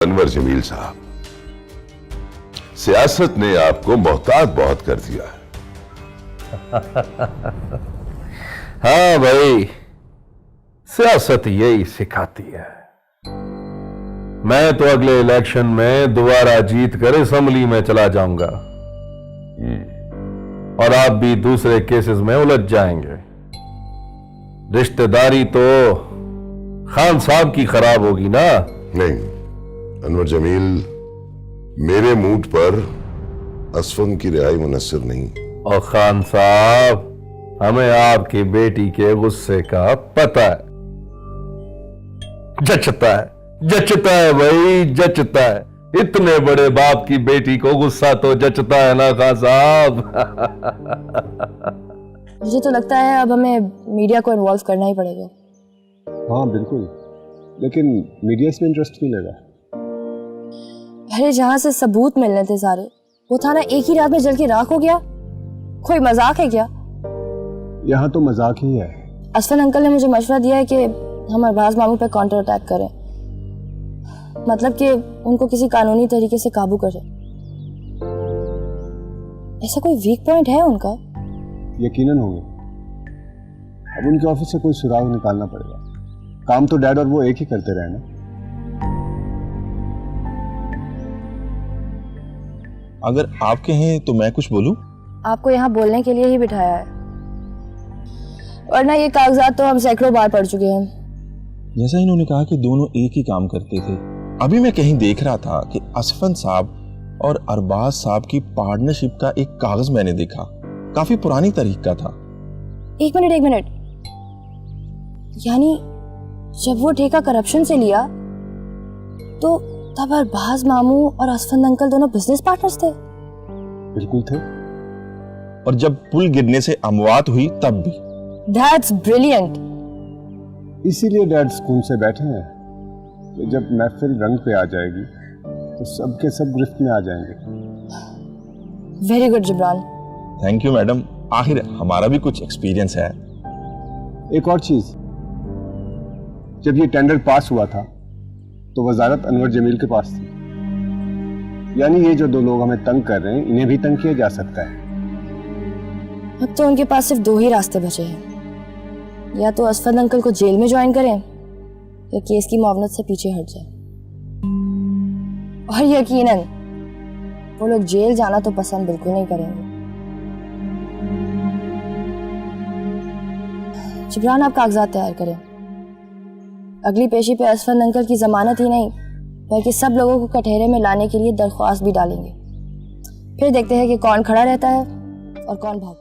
अनवर जमील साहब, सियासत ने आपको मोहताज बहुत कर दिया है। हाँ भाई, सियासत यही सिखाती है। मैं तो अगले इलेक्शन में दोबारा जीत कर असेंबली में चला जाऊंगा और आप भी दूसरे केसेस में उलझ जाएंगे। रिश्तेदारी तो खान साहब की खराब होगी ना। नहीं अनवर जमील, मेरे मूड पर असफन की रिहाई मुनस्सिर नहीं। और खान साहब, हमें आपकी बेटी के गुस्से का पता है। जचता है भाई, जचता है। इतने बड़े बाप की बेटी को गुस्सा तो जचता है ना खान साहब। मुझे तो लगता है अब हमें मीडिया को इन्वॉल्व करना ही पड़ेगा। हाँ बिल्कुल, लेकिन मीडिया इसमें इंटरेस्ट क्यों लेगा? अरे जहां से सबूत मिलने थे सारे, वो थाना एक ही रात में जल के राख हो गया। कोई मजाक है क्या? यहाँ तो मजाक ही है। असफन अंकल ने मुझे मशवरा दिया है कि हम अरबाज मामू पे काउंटर अटैक करें, मतलब कि उनको किसी कानूनी तरीके से काबू करें। ऐसा कोई वीक पॉइंट है उनका? यकीनन होंगे। अब उनके ऑफिस से कोई सुराग निकालना पड़ेगा। काम तो डैड और वो एक ही करते रहे ना। अगर आप कहें तो मैं कुछ बोलूं? आपको यहाँ बोलने के लिए ही बिठाया है, वरना ये कागजात तो हम सैकड़ों बार पढ़ चुके हैं। जैसा इन्होंने कहा कि दोनों एक ही काम करते थे, अभी मैं कहीं देख रहा था कि असफन साहब और अरबाज साहब की पार्टनरशिप का एक कागज मैंने देखा। काफी पुरानी तारीख का था। एक मिनट, यानी जब वो ठेका करप्शन से लिया तो तब अरबाज मामू और असफंद अंकल दोनों बिजनेस पार्टनर्स थे? बिल्कुल थे। और जब पुल गिरने से अमवात हुई तब भी। That's brilliant. इसीलिए डैड सुकून से बैठे हैं कि जब महफिल रंग पे आ जाएगी तो सबके सब गिरफ्त में आ जाएंगे। Very good Jibran. Thank you madam, आखिर हमारा भी कुछ एक्सपीरियंस है। एक और चीज, जब ये टेंडर पास हुआ था तो वजारत अनवर जमील के पास थी। यानी ये जो दो लोग हमें तंग कर रहे हैं, इन्हें भी तंग किया जा सकता है। अब तो उनके पास सिर्फ दो ही रास्ते बचे हैं, या तो असफंद अंकल को जेल में ज्वाइन करें या केस की मुआवनत से पीछे हट जाए। और यकीनन वो लोग जेल जाना तो पसंद बिल्कुल नहीं करेंगे। जिब्रान, आप कागजात तैयार करें। अगली पेशी पे असफंद अंकल की जमानत ही नहीं बल्कि सब लोगों को कटहरे में लाने के लिए दरख्वास्त भी डालेंगे। फिर देखते हैं कि कौन खड़ा रहता है और कौन भागता है।